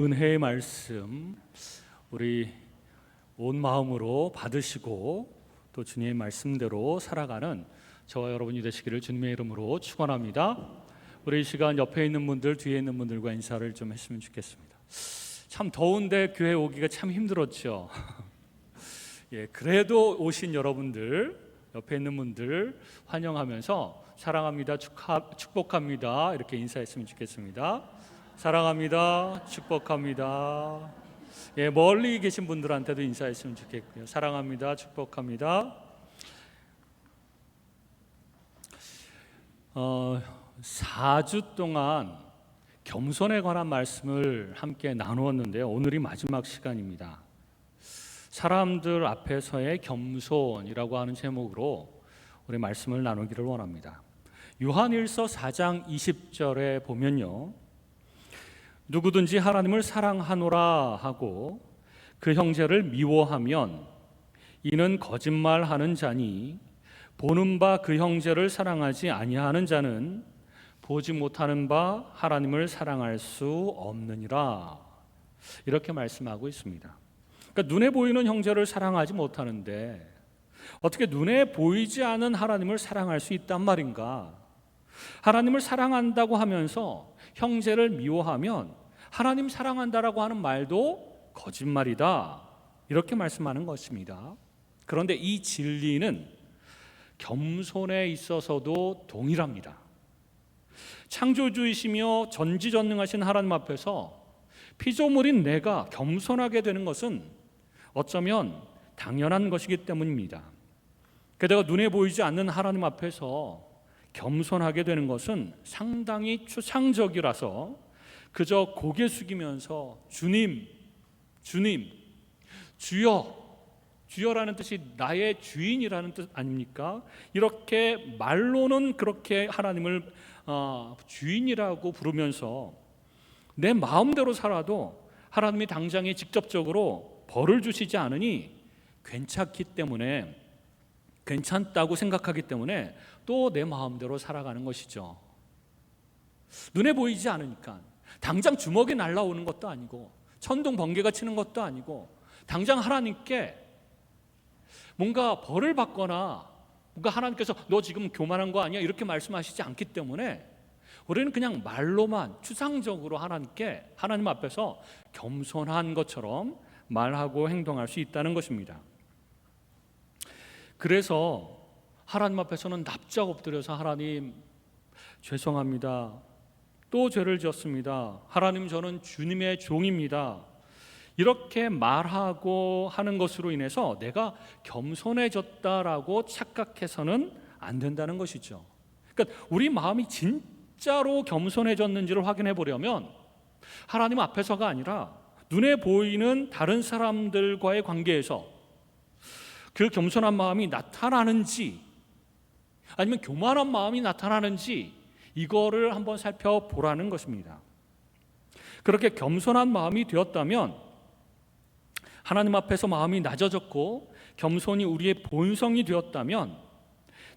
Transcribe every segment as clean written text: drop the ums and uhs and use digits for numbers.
은혜의 말씀 우리 온 마음으로 받으시고 또 주님의 말씀대로 살아가는 저와 여러분이 되시기를 주님의 이름으로 축원합니다. 우리 이 시간 옆에 있는 분들, 뒤에 있는 분들과 인사를 좀 했으면 좋겠습니다. 참 더운데 교회 오기가 참 힘들었죠. 그래도 오신 여러분들, 옆에 있는 분들 환영하면서 사랑합니다, 축복합니다 이렇게 인사했으면 좋겠습니다. 사랑합니다, 축복합니다. 멀리 계신 분들한테도 인사했으면 좋겠고요. 사랑합니다, 축복합니다. 4주 동안 겸손에 관한 말씀을 함께 나누었는데요. 오늘이 마지막 시간입니다. 사람들 앞에서의 겸손이라고 하는 제목으로 우리 말씀을 나누기를 원합니다. 요한일서 4장 20절에 보면요, 누구든지 하나님을 사랑하노라 하고 그 형제를 미워하면 이는 거짓말하는 자니 보는 바 그 형제를 사랑하지 아니하는 자는 보지 못하는 바 하나님을 사랑할 수 없느니라, 이렇게 말씀하고 있습니다. 그러니까 눈에 보이는 형제를 사랑하지 못하는데 어떻게 눈에 보이지 않은 하나님을 사랑할 수 있단 말인가? 하나님을 사랑한다고 하면서 형제를 미워하면 하나님 사랑한다라고 하는 말도 거짓말이다, 이렇게 말씀하는 것입니다. 그런데 이 진리는 겸손에 있어서도 동일합니다. 창조주이시며 전지전능하신 하나님 앞에서 피조물인 내가 겸손하게 되는 것은 어쩌면 당연한 것이기 때문입니다. 게다가 눈에 보이지 않는 하나님 앞에서 겸손하게 되는 것은 상당히 추상적이라서 그저 고개 숙이면서 주님, 주여라는 뜻이 나의 주인이라는 뜻 아닙니까? 이렇게 말로는 그렇게 하나님을 주인이라고 부르면서 내 마음대로 살아도 하나님이 당장에 직접적으로 벌을 주시지 않으니 괜찮다고 생각하기 때문에 또 내 마음대로 살아가는 것이죠. 눈에 보이지 않으니까 당장 주먹이 날라오는 것도 아니고 천둥 번개가 치는 것도 아니고 당장 하나님께 뭔가 벌을 받거나 뭔가 하나님께서 너 지금 교만한 거 아니야? 이렇게 말씀하시지 않기 때문에 우리는 그냥 말로만 추상적으로 하나님 앞에서 겸손한 것처럼 말하고 행동할 수 있다는 것입니다. 그래서 하나님 앞에서는 납작 엎드려서 하나님 죄송합니다, 또 죄를 지었습니다, 하나님 저는 주님의 종입니다, 이렇게 말하고 하는 것으로 인해서 내가 겸손해졌다라고 착각해서는 안 된다는 것이죠. 그러니까 우리 마음이 진짜로 겸손해졌는지를 확인해 보려면 하나님 앞에서가 아니라 눈에 보이는 다른 사람들과의 관계에서 그 겸손한 마음이 나타나는지 아니면 교만한 마음이 나타나는지 이거를 한번 살펴보라는 것입니다. 그렇게 겸손한 마음이 되었다면, 하나님 앞에서 마음이 낮아졌고 겸손이 우리의 본성이 되었다면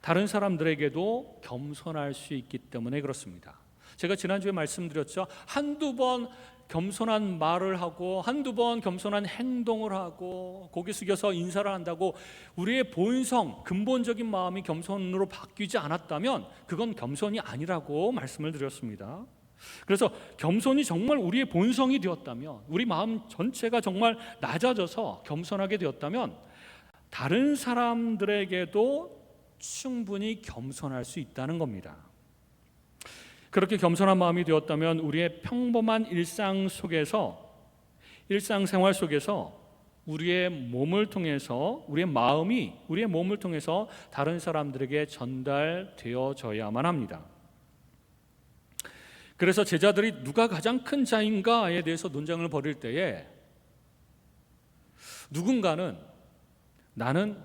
다른 사람들에게도 겸손할 수 있기 때문에 그렇습니다. 제가 지난주에 말씀드렸죠. 한두 번 겸손한 말을 하고 한두 번 겸손한 행동을 하고 고개 숙여서 인사를 한다고 우리의 본성, 근본적인 마음이 겸손으로 바뀌지 않았다면 그건 겸손이 아니라고 말씀을 드렸습니다. 그래서 겸손이 정말 우리의 본성이 되었다면, 우리 마음 전체가 정말 낮아져서 겸손하게 되었다면 다른 사람들에게도 충분히 겸손할 수 있다는 겁니다. 그렇게 겸손한 마음이 되었다면 우리의 평범한 일상생활 속에서 우리의 몸을 통해서, 우리의 몸을 통해서 다른 사람들에게 전달되어져야만 합니다. 그래서 제자들이 누가 가장 큰 자인가에 대해서 논쟁을 벌일 때에 누군가는 나는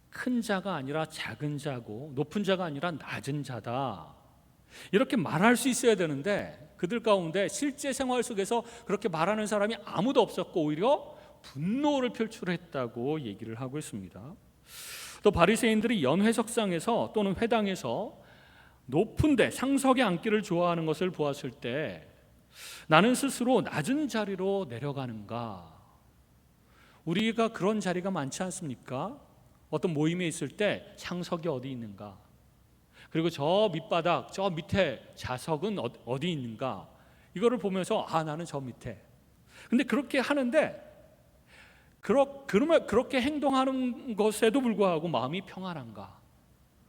큰 자가 아니라 작은 자고 높은 자가 아니라 낮은 자다, 이렇게 말할 수 있어야 되는데 그들 가운데 실제 생활 속에서 그렇게 말하는 사람이 아무도 없었고 오히려 분노를 표출했다고 얘기를 하고 있습니다. 또 바리새인들이 연회석상에서 또는 회당에서 높은데 상석에 앉기를 좋아하는 것을 보았을 때 나는 스스로 낮은 자리로 내려가는가? 우리가 그런 자리가 많지 않습니까? 어떤 모임에 있을 때 창석이 어디 있는가? 그리고 저 밑바닥, 저 밑에 좌석은 어디 있는가? 이거를 보면서 나는 저 밑에. 근데 그렇게 하는데 그러면 그렇게 행동하는 것에도 불구하고 마음이 평안한가?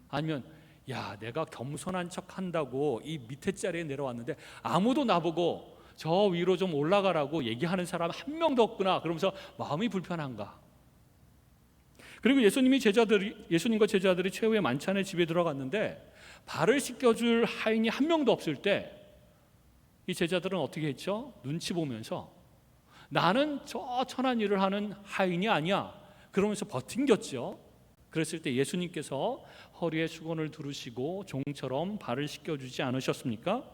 아니면 내가 겸손한 척 한다고 이 밑에 자리에 내려왔는데 아무도 나보고 저 위로 좀 올라가라고 얘기하는 사람 한 명도 없구나, 그러면서 마음이 불편한가? 그리고 예수님과 제자들이 최후의 만찬의 집에 들어갔는데 발을 씻겨줄 하인이 한 명도 없을 때 이 제자들은 어떻게 했죠? 눈치 보면서 나는 저 천한 일을 하는 하인이 아니야, 그러면서 버틴겼죠. 그랬을 때 예수님께서 허리에 수건을 두르시고 종처럼 발을 씻겨주지 않으셨습니까?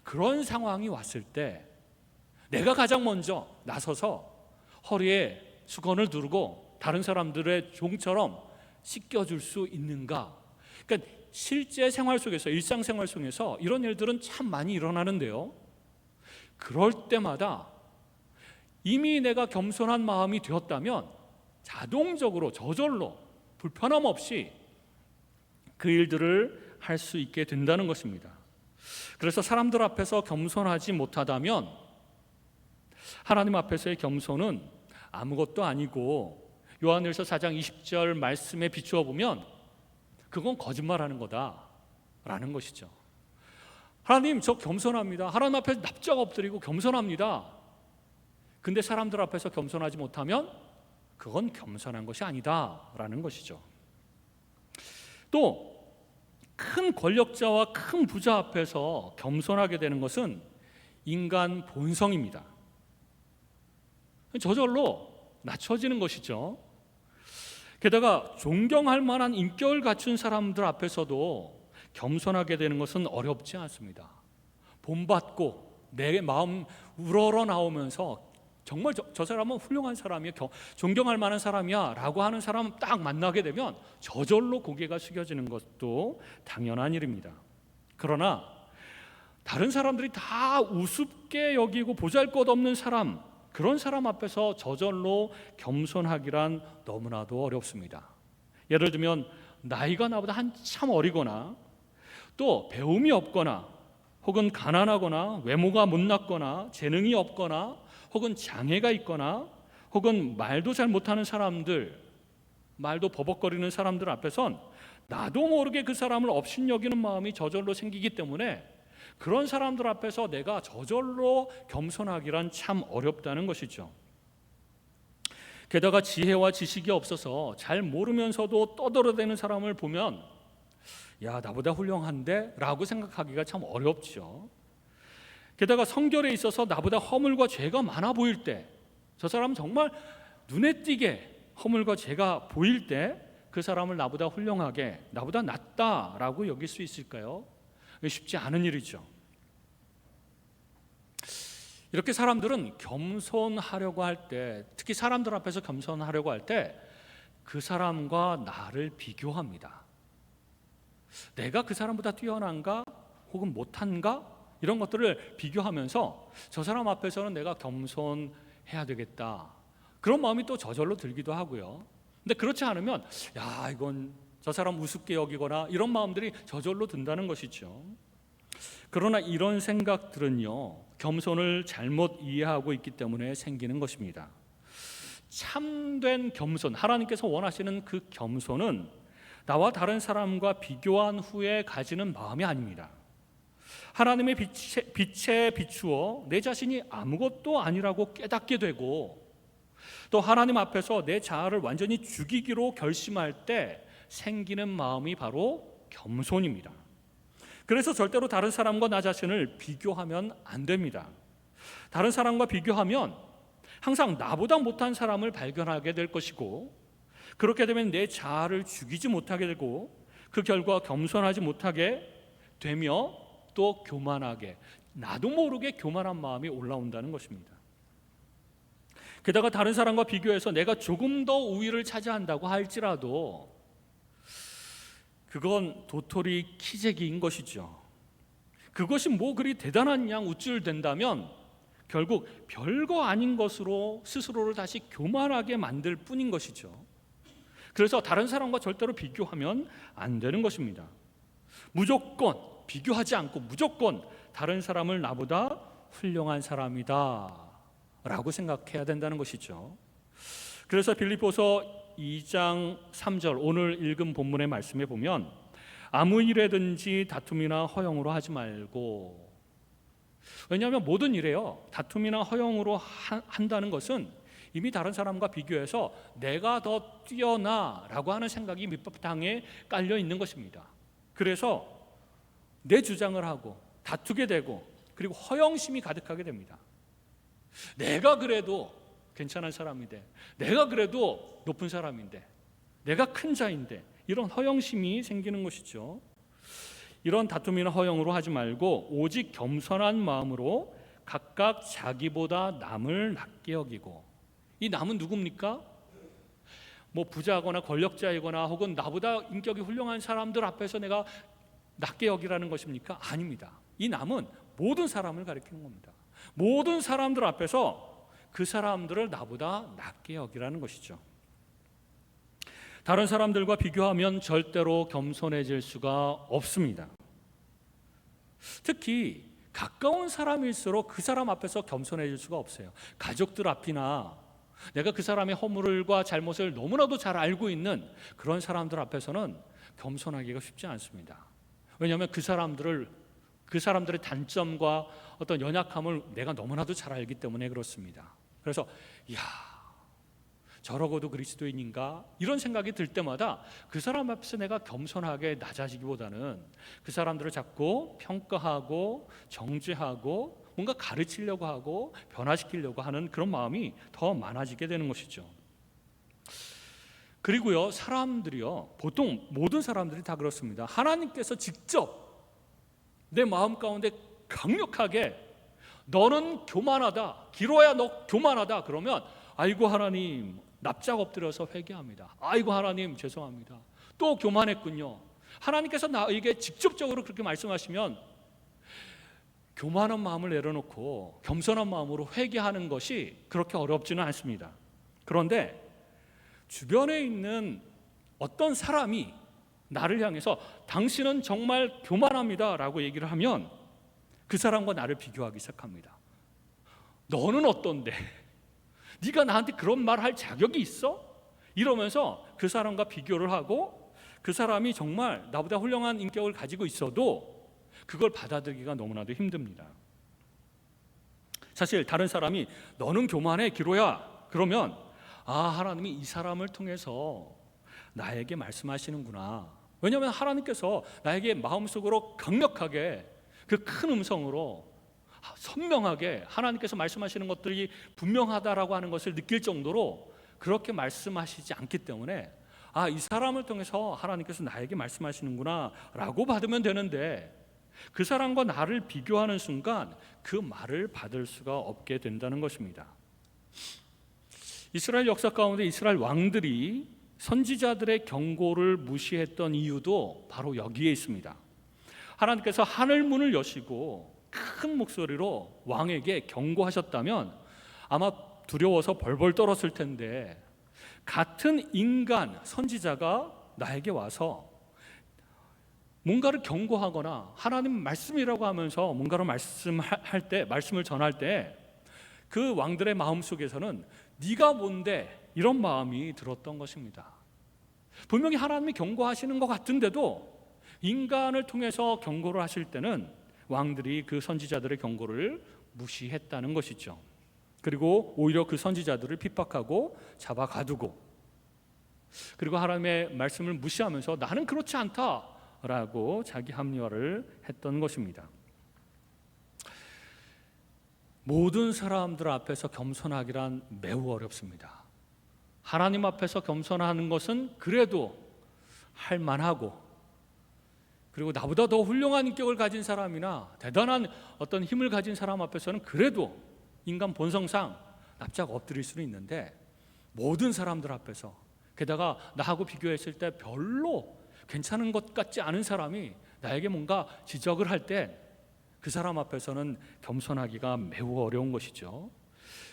그런 상황이 왔을 때 내가 가장 먼저 나서서 허리에 수건을 두르고 다른 사람들의 종처럼 씻겨줄 수 있는가? 그러니까 실제 생활 속에서, 일상생활 속에서 이런 일들은 참 많이 일어나는데요, 그럴 때마다 이미 내가 겸손한 마음이 되었다면 자동적으로 저절로 불편함 없이 그 일들을 할 수 있게 된다는 것입니다. 그래서 사람들 앞에서 겸손하지 못하다면 하나님 앞에서의 겸손은 아무것도 아니고, 요한일서 4장 20절 말씀에 비추어 보면 그건 거짓말하는 거다라는 것이죠. 하나님, 저 겸손합니다. 하나님 앞에서 납작 엎드리고 겸손합니다. 근데 사람들 앞에서 겸손하지 못하면 그건 겸손한 것이 아니다라는 것이죠. 또 큰 권력자와 큰 부자 앞에서 겸손하게 되는 것은 인간 본성입니다. 저절로 낮춰지는 것이죠. 게다가 존경할 만한 인격을 갖춘 사람들 앞에서도 겸손하게 되는 것은 어렵지 않습니다. 본받고 내 마음 우러러 나오면서 정말 저 사람은 훌륭한 사람이야, 존경할 만한 사람이야 라고 하는 사람 딱 만나게 되면 저절로 고개가 숙여지는 것도 당연한 일입니다. 그러나 다른 사람들이 다 우습게 여기고 보잘것없는 사람, 그런 사람 앞에서 저절로 겸손하기란 너무나도 어렵습니다. 예를 들면 나이가 나보다 한참 어리거나 또 배움이 없거나 혹은 가난하거나 외모가 못났거나 재능이 없거나 혹은 장애가 있거나 혹은 말도 잘 못하는 사람들, 말도 버벅거리는 사람들 앞에선 나도 모르게 그 사람을 업신여기는 마음이 저절로 생기기 때문에 그런 사람들 앞에서 내가 저절로 겸손하기란 참 어렵다는 것이죠. 게다가 지혜와 지식이 없어서 잘 모르면서도 떠들어대는 사람을 보면 나보다 훌륭한데? 라고 생각하기가 참 어렵죠. 게다가 성결에 있어서 나보다 허물과 죄가 많아 보일 때, 저 사람은 정말 눈에 띄게 허물과 죄가 보일 때 그 사람을 나보다 훌륭하게, 나보다 낫다라고 여길 수 있을까요? 쉽지 않은 일이죠. 이렇게 사람들은 겸손하려고 할 때, 특히 사람들 앞에서 겸손하려고 할 때 그 사람과 나를 비교합니다. 내가 그 사람보다 뛰어난가 혹은 못한가, 이런 것들을 비교하면서 저 사람 앞에서는 내가 겸손해야 되겠다, 그런 마음이 또 저절로 들기도 하고요. 근데 그렇지 않으면 이건 저 사람 우습게 여기거나 이런 마음들이 저절로 든다는 것이죠. 그러나 이런 생각들은요, 겸손을 잘못 이해하고 있기 때문에 생기는 것입니다. 참된 겸손, 하나님께서 원하시는 그 겸손은 나와 다른 사람과 비교한 후에 가지는 마음이 아닙니다. 하나님의 빛에 비추어 내 자신이 아무것도 아니라고 깨닫게 되고, 또 하나님 앞에서 내 자아를 완전히 죽이기로 결심할 때 생기는 마음이 바로 겸손입니다. 그래서 절대로 다른 사람과 나 자신을 비교하면 안 됩니다. 다른 사람과 비교하면 항상 나보다 못한 사람을 발견하게 될 것이고, 그렇게 되면 내 자아를 죽이지 못하게 되고, 그 결과 겸손하지 못하게 되며 또 교만하게, 나도 모르게 교만한 마음이 올라온다는 것입니다. 게다가 다른 사람과 비교해서 내가 조금 더 우위를 차지한다고 할지라도 그건 도토리 키재기인 것이죠. 그것이 뭐 그리 대단한 양 우쭐댄다면 결국 별거 아닌 것으로 스스로를 다시 교만하게 만들 뿐인 것이죠. 그래서 다른 사람과 절대로 비교하면 안 되는 것입니다. 무조건 비교하지 않고 무조건 다른 사람을 나보다 훌륭한 사람이다 라고 생각해야 된다는 것이죠. 그래서 빌립보서 2장 3절 오늘 읽은 본문의 말씀에 보면 아무 일에든지 다툼이나 허영으로 하지 말고, 왜냐하면 모든 일에요 다툼이나 허영으로 한다는 것은 이미 다른 사람과 비교해서 내가 더 뛰어나라고 하는 생각이 밑바탕에 깔려 있는 것입니다. 그래서 내 주장을 하고 다투게 되고 그리고 허영심이 가득하게 됩니다. 내가 그래도 괜찮은 사람인데, 내가 그래도 높은 사람인데, 내가 큰 자인데, 이런 허영심이 생기는 것이죠. 이런 다툼이나 허영으로 하지 말고 오직 겸손한 마음으로 각각 자기보다 남을 낮게 여기고, 이 남은 누굽니까? 뭐 부자거나 권력자이거나 혹은 나보다 인격이 훌륭한 사람들 앞에서 내가 낮게 여기라는 것입니까? 아닙니다. 이 남은 모든 사람을 가리키는 겁니다. 모든 사람들 앞에서 그 사람들을 나보다 낮게 여기라는 것이죠. 다른 사람들과 비교하면 절대로 겸손해질 수가 없습니다. 특히 가까운 사람일수록 그 사람 앞에서 겸손해질 수가 없어요. 가족들 앞이나 내가 그 사람의 허물과 잘못을 너무나도 잘 알고 있는 그런 사람들 앞에서는 겸손하기가 쉽지 않습니다. 왜냐하면 그 사람들의 단점과 어떤 연약함을 내가 너무나도 잘 알기 때문에 그렇습니다. 그래서 이야, 저러고도 그리스도인인가? 이런 생각이 들 때마다 그 사람 앞에서 내가 겸손하게 낮아지기보다는 그 사람들을 자꾸 평가하고 정죄하고 뭔가 가르치려고 하고 변화시키려고 하는 그런 마음이 더 많아지게 되는 것이죠. 그리고요, 사람들이요, 보통 모든 사람들이 다 그렇습니다. 하나님께서 직접 내 마음 가운데 강력하게 너는 교만하다, 기로야 너 교만하다 그러면 아이고 하나님 납작 엎드려서 회개합니다. 아이고 하나님 죄송합니다. 또 교만했군요. 하나님께서 나에게 직접적으로 그렇게 말씀하시면 교만한 마음을 내려놓고 겸손한 마음으로 회개하는 것이 그렇게 어렵지는 않습니다. 그런데 주변에 있는 어떤 사람이 나를 향해서 당신은 정말 교만합니다 라고 얘기를 하면 그 사람과 나를 비교하기 시작합니다. 너는 어떤데? 네가 나한테 그런 말 할 자격이 있어? 이러면서 그 사람과 비교를 하고 그 사람이 정말 나보다 훌륭한 인격을 가지고 있어도 그걸 받아들이기가 너무나도 힘듭니다. 사실 다른 사람이 너는 교만해 기로야 그러면 하나님이 이 사람을 통해서 나에게 말씀하시는구나. 왜냐하면 하나님께서 나에게 마음속으로 강력하게 그 큰 음성으로 선명하게 하나님께서 말씀하시는 것들이 분명하다라고 하는 것을 느낄 정도로 그렇게 말씀하시지 않기 때문에 이 사람을 통해서 하나님께서 나에게 말씀하시는구나 라고 받으면 되는데, 그 사람과 나를 비교하는 순간 그 말을 받을 수가 없게 된다는 것입니다. 이스라엘 역사 가운데 이스라엘 왕들이 선지자들의 경고를 무시했던 이유도 바로 여기에 있습니다. 하나님께서 하늘 문을 여시고 큰 목소리로 왕에게 경고하셨다면 아마 두려워서 벌벌 떨었을 텐데, 같은 인간 선지자가 나에게 와서 뭔가를 경고하거나 하나님 말씀이라고 하면서 뭔가를 말씀을 전할 때 그 왕들의 마음속에서는 네가 뭔데 이런 마음이 들었던 것입니다. 분명히 하나님이 경고하시는 것 같은데도 인간을 통해서 경고를 하실 때는 왕들이 그 선지자들의 경고를 무시했다는 것이죠. 그리고 오히려 그 선지자들을 핍박하고 잡아 가두고, 그리고 하나님의 말씀을 무시하면서 나는 그렇지 않다라고 자기 합리화를 했던 것입니다. 모든 사람들 앞에서 겸손하기란 매우 어렵습니다. 하나님 앞에서 겸손하는 것은 그래도 할 만하고, 그리고 나보다 더 훌륭한 인격을 가진 사람이나 대단한 어떤 힘을 가진 사람 앞에서는 그래도 인간 본성상 납작 엎드릴 수는 있는데, 모든 사람들 앞에서, 게다가 나하고 비교했을 때 별로 괜찮은 것 같지 않은 사람이 나에게 뭔가 지적을 할 때 그 사람 앞에서는 겸손하기가 매우 어려운 것이죠.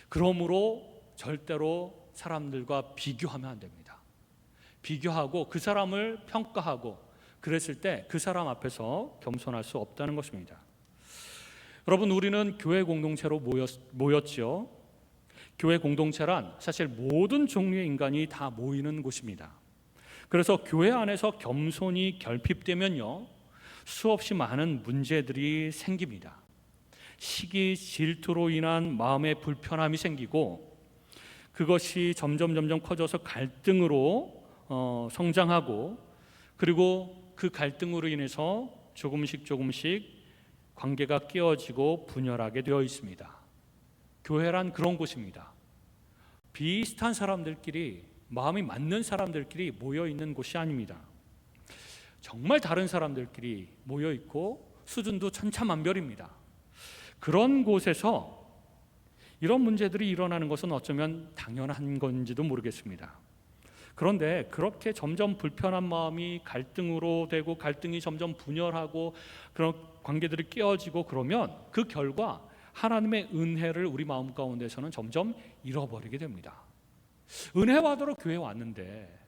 그러므로 절대로 사람들과 비교하면 안 됩니다. 비교하고 그 사람을 평가하고 그랬을 때 그 사람 앞에서 겸손할 수 없다는 것입니다. 여러분, 우리는 교회 공동체로 모였죠. 교회 공동체란 사실 모든 종류의 인간이 다 모이는 곳입니다. 그래서 교회 안에서 겸손이 결핍되면요, 수없이 많은 문제들이 생깁니다. 시기, 질투로 인한 마음의 불편함이 생기고 그것이 점점 커져서 갈등으로 성장하고, 그리고 그 갈등으로 인해서 조금씩 관계가 깨어지고 분열하게 되어 있습니다. 교회란 그런 곳입니다. 비슷한 사람들끼리, 마음이 맞는 사람들끼리 모여 있는 곳이 아닙니다. 정말 다른 사람들끼리 모여 있고 수준도 천차만별입니다. 그런 곳에서 이런 문제들이 일어나는 것은 어쩌면 당연한 건지도 모르겠습니다. 그런데 그렇게 점점 불편한 마음이 갈등으로 되고 갈등이 점점 분열하고 그런 관계들이 깨어지고 그러면 그 결과 하나님의 은혜를 우리 마음 가운데서는 점점 잃어버리게 됩니다. 은혜 받으러 교회에 왔는데,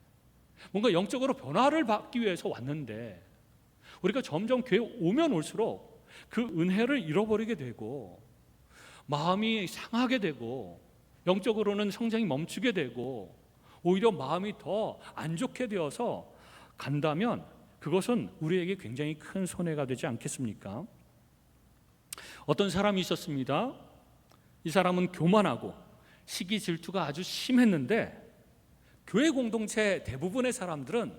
뭔가 영적으로 변화를 받기 위해서 왔는데, 우리가 점점 교회에 오면 올수록 그 은혜를 잃어버리게 되고 마음이 상하게 되고 영적으로는 성장이 멈추게 되고 오히려 마음이 더 안 좋게 되어서 간다면 그것은 우리에게 굉장히 큰 손해가 되지 않겠습니까? 어떤 사람이 있었습니다. 이 사람은 교만하고 시기 질투가 아주 심했는데 교회 공동체 대부분의 사람들은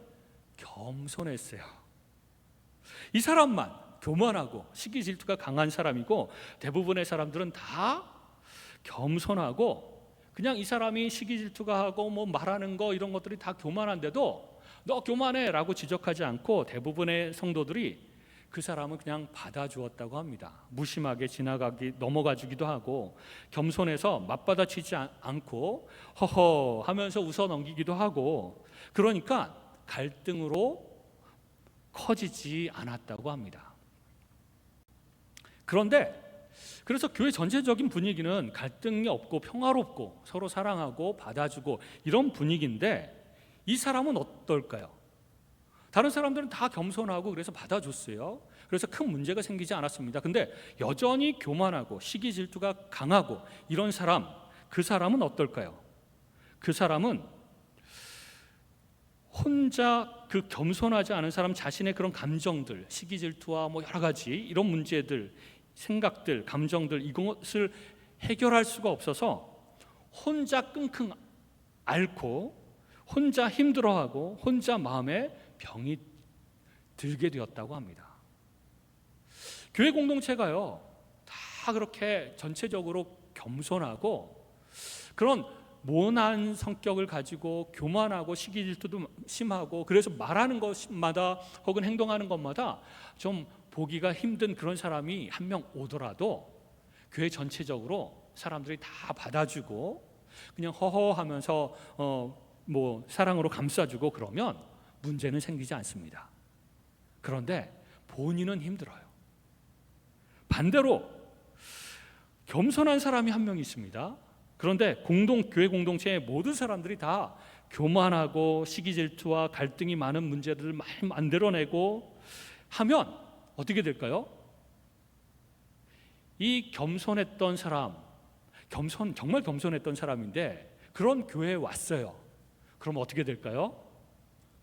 겸손했어요. 이 사람만 교만하고 시기 질투가 강한 사람이고 대부분의 사람들은 다 겸손하고, 그냥 이 사람이 시기 질투가 하고 뭐 말하는 거 이런 것들이 다 교만한데도 너 교만해 라고 지적하지 않고 대부분의 성도들이 그 사람은 그냥 받아주었다고 합니다. 무심하게 넘어가 주기도 하고 겸손해서 맞받아치지 않고 허허 하면서 웃어 넘기기도 하고, 그러니까 갈등으로 커지지 않았다고 합니다. 그런데 그래서 교회 전체적인 분위기는 갈등이 없고 평화롭고 서로 사랑하고 받아주고 이런 분위기인데, 이 사람은 어떨까요? 다른 사람들은 다 겸손하고 그래서 받아줬어요. 그래서 큰 문제가 생기지 않았습니다. 근데 여전히 교만하고 시기 질투가 강하고 이런 사람, 그 사람은 어떨까요? 그 사람은 혼자 그 겸손하지 않은 사람 자신의 그런 감정들, 시기 질투와 뭐 여러 가지 이런 문제들, 생각들, 감정들, 이것을 해결할 수가 없어서 혼자 끙끙 앓고 혼자 힘들어하고 혼자 마음에 병이 들게 되었다고 합니다. 교회 공동체가요, 다 그렇게 전체적으로 겸손하고 그런 모난 성격을 가지고 교만하고 시기 질투도 심하고, 그래서 말하는 것마다 혹은 행동하는 것마다 좀 보기가 힘든 그런 사람이 한 명 오더라도 교회 전체적으로 사람들이 다 받아주고 그냥 허허하면서 뭐 사랑으로 감싸주고 그러면 문제는 생기지 않습니다. 그런데 본인은 힘들어요. 반대로 겸손한 사람이 한 명 있습니다. 그런데 교회 공동체의 모든 사람들이 다 교만하고 시기 질투와 갈등이 많은 문제들을 많이 만들어내고 하면 어떻게 될까요? 이 겸손했던 사람, 정말 겸손했던 사람인데 그런 교회에 왔어요. 그럼 어떻게 될까요?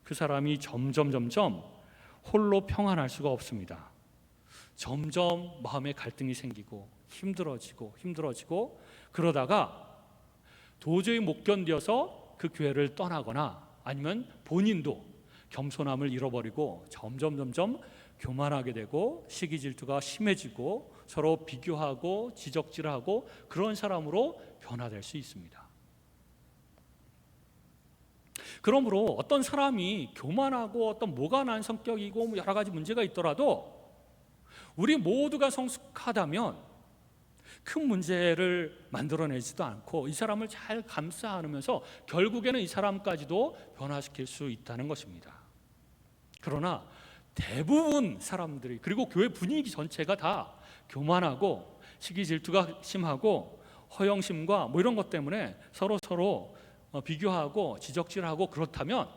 그 사람이 점점 홀로 평안할 수가 없습니다. 점점 마음에 갈등이 생기고 힘들어지고 그러다가 도저히 못 견뎌서 그 교회를 떠나거나 아니면 본인도 겸손함을 잃어버리고 점점 교만하게 되고 시기 질투가 심해지고 서로 비교하고 지적질하고 그런 사람으로 변화될 수 있습니다. 그러므로 어떤 사람이 교만하고 어떤 모가난 성격이고 뭐 여러 가지 문제가 있더라도 우리 모두가 성숙하다면 큰 문제를 만들어내지도 않고 이 사람을 잘 감싸 안으면서 결국에는 이 사람까지도 변화시킬 수 있다는 것입니다. 그러나 대부분 사람들이, 그리고 교회 분위기 전체가 다 교만하고 시기 질투가 심하고 허영심과 뭐 이런 것 때문에 서로 비교하고 지적질하고 그렇다면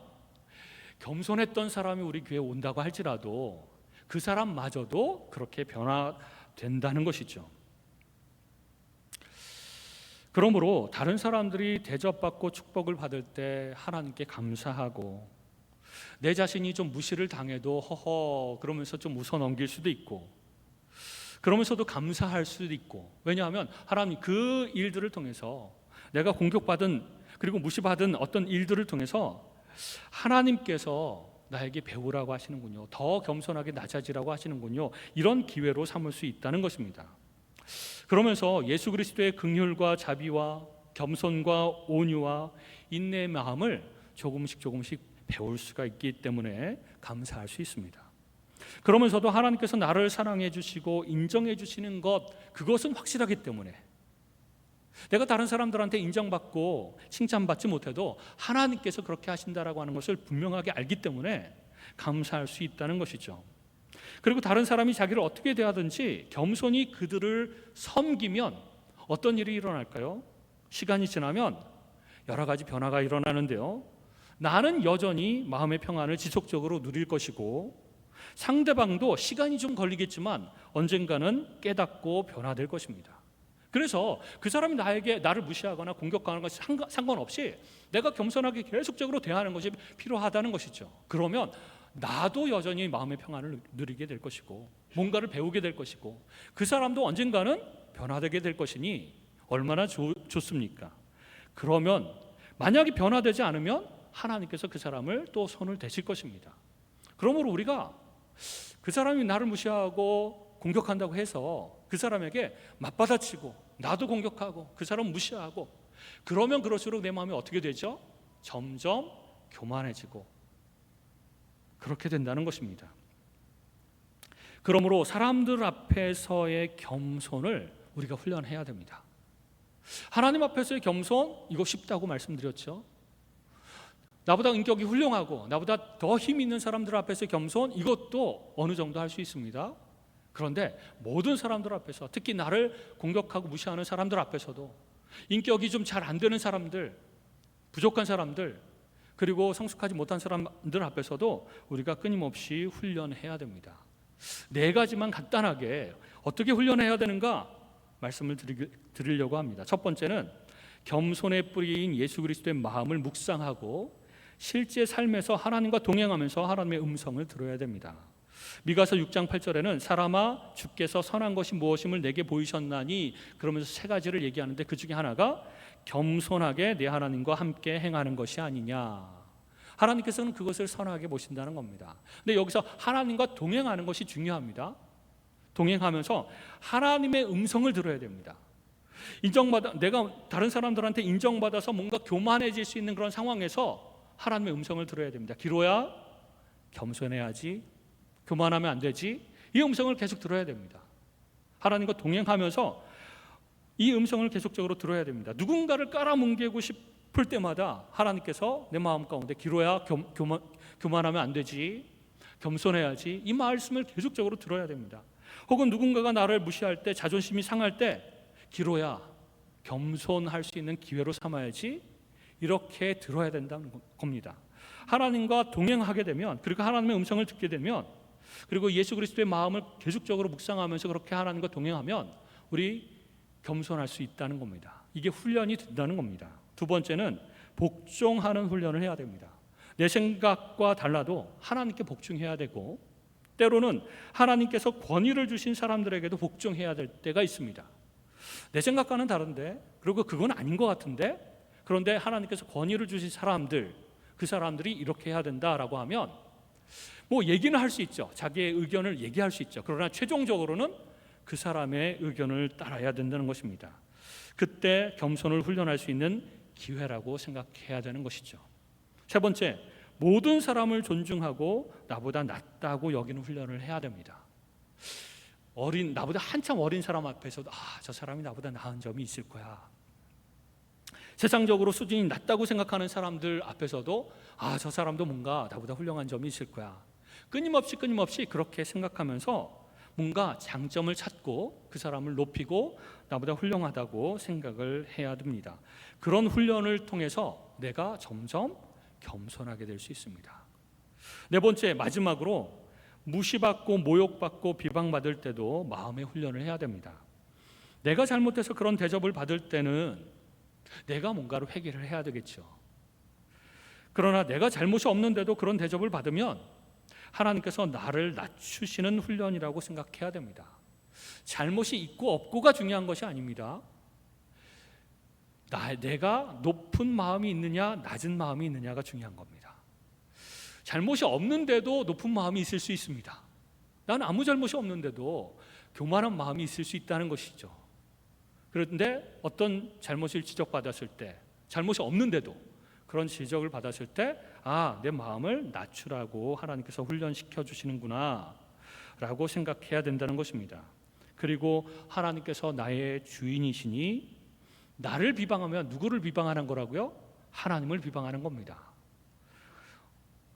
겸손했던 사람이 우리 교회에 온다고 할지라도 그 사람마저도 그렇게 변화된다는 것이죠. 그러므로 다른 사람들이 대접받고 축복을 받을 때 하나님께 감사하고, 내 자신이 좀 무시를 당해도 허허 그러면서 좀 웃어 넘길 수도 있고, 그러면서도 감사할 수도 있고, 왜냐하면 하나님 그 일들을 통해서, 내가 공격받은 그리고 무시받은 어떤 일들을 통해서 하나님께서 나에게 배우라고 하시는군요, 더 겸손하게 낮아지라고 하시는군요, 이런 기회로 삼을 수 있다는 것입니다. 그러면서 예수 그리스도의 긍휼과 자비와 겸손과 온유와 인내의 마음을 조금씩 배울 수가 있기 때문에 감사할 수 있습니다. 그러면서도 하나님께서 나를 사랑해 주시고 인정해 주시는 것, 그것은 확실하기 때문에, 내가 다른 사람들한테 인정받고 칭찬받지 못해도 하나님께서 그렇게 하신다라고 하는 것을 분명하게 알기 때문에 감사할 수 있다는 것이죠. 그리고 다른 사람이 자기를 어떻게 대하든지 겸손히 그들을 섬기면 어떤 일이 일어날까요? 시간이 지나면 여러 가지 변화가 일어나는데요, 나는 여전히 마음의 평안을 지속적으로 누릴 것이고, 상대방도 시간이 좀 걸리겠지만 언젠가는 깨닫고 변화될 것입니다. 그래서 그 사람이 나를 무시하거나 공격하는 것이 상관없이 내가 겸손하게 계속적으로 대하는 것이 필요하다는 것이죠. 그러면 나도 여전히 마음의 평안을 누리게 될 것이고, 뭔가를 배우게 될 것이고, 그 사람도 언젠가는 변화되게 될 것이니 얼마나 좋습니까? 그러면 만약에 변화되지 않으면 하나님께서 그 사람을 또 손을 대실 것입니다. 그러므로 우리가 그 사람이 나를 무시하고 공격한다고 해서 그 사람에게 맞받아치고 나도 공격하고 그 사람 무시하고, 그러면 그럴수록 내 마음이 어떻게 되죠? 점점 교만해지고 그렇게 된다는 것입니다. 그러므로 사람들 앞에서의 겸손을 우리가 훈련해야 됩니다. 하나님 앞에서의 겸손, 이거 쉽다고 말씀드렸죠. 나보다 인격이 훌륭하고 나보다 더 힘 있는 사람들 앞에서의 겸손, 이것도 어느 정도 할 수 있습니다. 그런데 모든 사람들 앞에서, 특히 나를 공격하고 무시하는 사람들 앞에서도, 인격이 좀 잘 안 되는 사람들, 부족한 사람들, 그리고 성숙하지 못한 사람들 앞에서도 우리가 끊임없이 훈련해야 됩니다. 4가지만 간단하게 어떻게 훈련해야 되는가 말씀을 드리려고 합니다. 첫 번째는 겸손의 뿌리인 예수 그리스도의 마음을 묵상하고 실제 삶에서 하나님과 동행하면서 하나님의 음성을 들어야 됩니다. 미가서 6장 8절에는 사람아 주께서 선한 것이 무엇임을 내게 보이셨나니, 그러면서 3가지를 얘기하는데 그 중에 하나가 겸손하게 내 하나님과 함께 행하는 것이 아니냐. 하나님께서는 그것을 선하게 보신다는 겁니다. 근데 여기서 하나님과 동행하는 것이 중요합니다. 동행하면서 하나님의 음성을 들어야 됩니다. 내가 다른 사람들한테 인정받아서 뭔가 교만해질 수 있는 그런 상황에서 하나님의 음성을 들어야 됩니다. 기로야, 겸손해야지, 교만하면 안 되지, 이 음성을 계속 들어야 됩니다. 하나님과 동행하면서 이 음성을 계속적으로 들어야 됩니다. 누군가를 깔아뭉개고 싶을 때마다 하나님께서 내 마음 가운데 기로야, 교만하면 안 되지, 겸손해야지, 이 말씀을 계속적으로 들어야 됩니다. 혹은 누군가가 나를 무시할 때, 자존심이 상할 때 기로야, 겸손할 수 있는 기회로 삼아야지, 이렇게 들어야 된다는 겁니다. 하나님과 동행하게 되면, 그리고 하나님의 음성을 듣게 되면, 그리고 예수 그리스도의 마음을 계속적으로 묵상하면서 그렇게 하나님과 동행하면 우리 겸손할 수 있다는 겁니다. 이게 훈련이 된다는 겁니다. 두 번째는 복종하는 훈련을 해야 됩니다. 내 생각과 달라도 하나님께 복종해야 되고, 때로는 하나님께서 권위를 주신 사람들에게도 복종해야 될 때가 있습니다. 내 생각과는 다른데, 그리고 그건 아닌 것 같은데, 그런데 하나님께서 권위를 주신 사람들, 그 사람들이 이렇게 해야 된다라고 하면 뭐 얘기는 할 수 있죠. 자기의 의견을 얘기할 수 있죠. 그러나 최종적으로는 그 사람의 의견을 따라야 된다는 것입니다. 그때 겸손을 훈련할 수 있는 기회라고 생각해야 되는 것이죠. 세 번째, 모든 사람을 존중하고 나보다 낫다고 여기는 훈련을 해야 됩니다. 나보다 한참 어린 사람 앞에서도 저 사람이 나보다 나은 점이 있을 거야. 세상적으로 수준이 낮다고 생각하는 사람들 앞에서도 저 사람도 뭔가 나보다 훌륭한 점이 있을 거야. 끊임없이 그렇게 생각하면서 뭔가 장점을 찾고 그 사람을 높이고 나보다 훌륭하다고 생각을 해야 됩니다. 그런 훈련을 통해서 내가 점점 겸손하게 될 수 있습니다. 네 번째, 마지막으로 무시받고 모욕받고 비방받을 때도 마음의 훈련을 해야 됩니다. 내가 잘못해서 그런 대접을 받을 때는 내가 뭔가를 회개를 해야 되겠죠. 그러나 내가 잘못이 없는데도 그런 대접을 받으면 하나님께서 나를 낮추시는 훈련이라고 생각해야 됩니다. 잘못이 있고 없고가 중요한 것이 아닙니다. 내가 높은 마음이 있느냐 낮은 마음이 있느냐가 중요한 겁니다. 잘못이 없는데도 높은 마음이 있을 수 있습니다. 나는 아무 잘못이 없는데도 교만한 마음이 있을 수 있다는 것이죠. 그런데 어떤 잘못을 지적받았을 때, 잘못이 없는데도 그런 지적을 받았을 때, 내 마음을 낮추라고 하나님께서 훈련시켜 주시는구나 라고 생각해야 된다는 것입니다. 그리고 하나님께서 나의 주인이시니 나를 비방하면 누구를 비방하는 거라고요? 하나님을 비방하는 겁니다.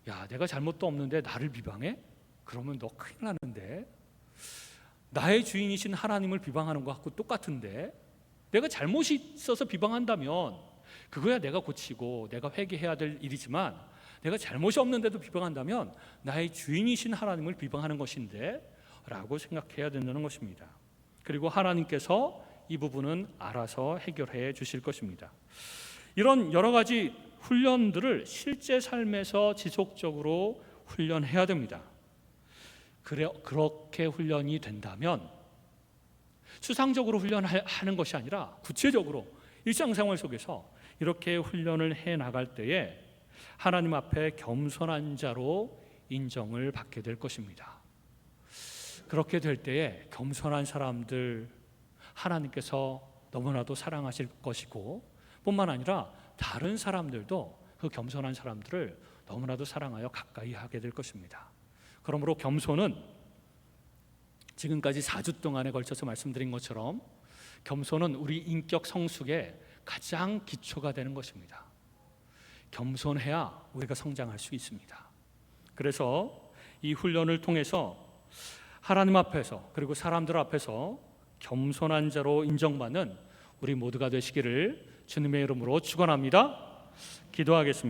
야, 내가 잘못도 없는데 나를 비방해? 그러면 너 큰일 나는데. 나의 주인이신 하나님을 비방하는 것하고 똑같은데, 내가 잘못이 있어서 비방한다면 그거야 내가 고치고 내가 회개해야 될 일이지만, 내가 잘못이 없는데도 비방한다면 나의 주인이신 하나님을 비방하는 것인데 라고 생각해야 된다는 것입니다. 그리고 하나님께서 이 부분은 알아서 해결해 주실 것입니다. 이런 여러 가지 훈련들을 실제 삶에서 지속적으로 훈련해야 됩니다. 그렇게 훈련이 된다면 수상적으로 훈련하는 것이 아니라 구체적으로 일상생활 속에서 이렇게 훈련을 해 나갈 때에 하나님 앞에 겸손한 자로 인정을 받게 될 것입니다. 그렇게 될 때에 겸손한 사람들 하나님께서 너무나도 사랑하실 것이고, 뿐만 아니라 다른 사람들도 그 겸손한 사람들을 너무나도 사랑하여 가까이 하게 될 것입니다. 그러므로 겸손은 지금까지 4주 동안에 걸쳐서 말씀드린 것처럼 겸손은 우리 인격 성숙의 가장 기초가 되는 것입니다. 겸손해야 우리가 성장할 수 있습니다. 그래서 이 훈련을 통해서 하나님 앞에서 그리고 사람들 앞에서 겸손한 자로 인정받는 우리 모두가 되시기를 주님의 이름으로 축원합니다. 기도하겠습니다.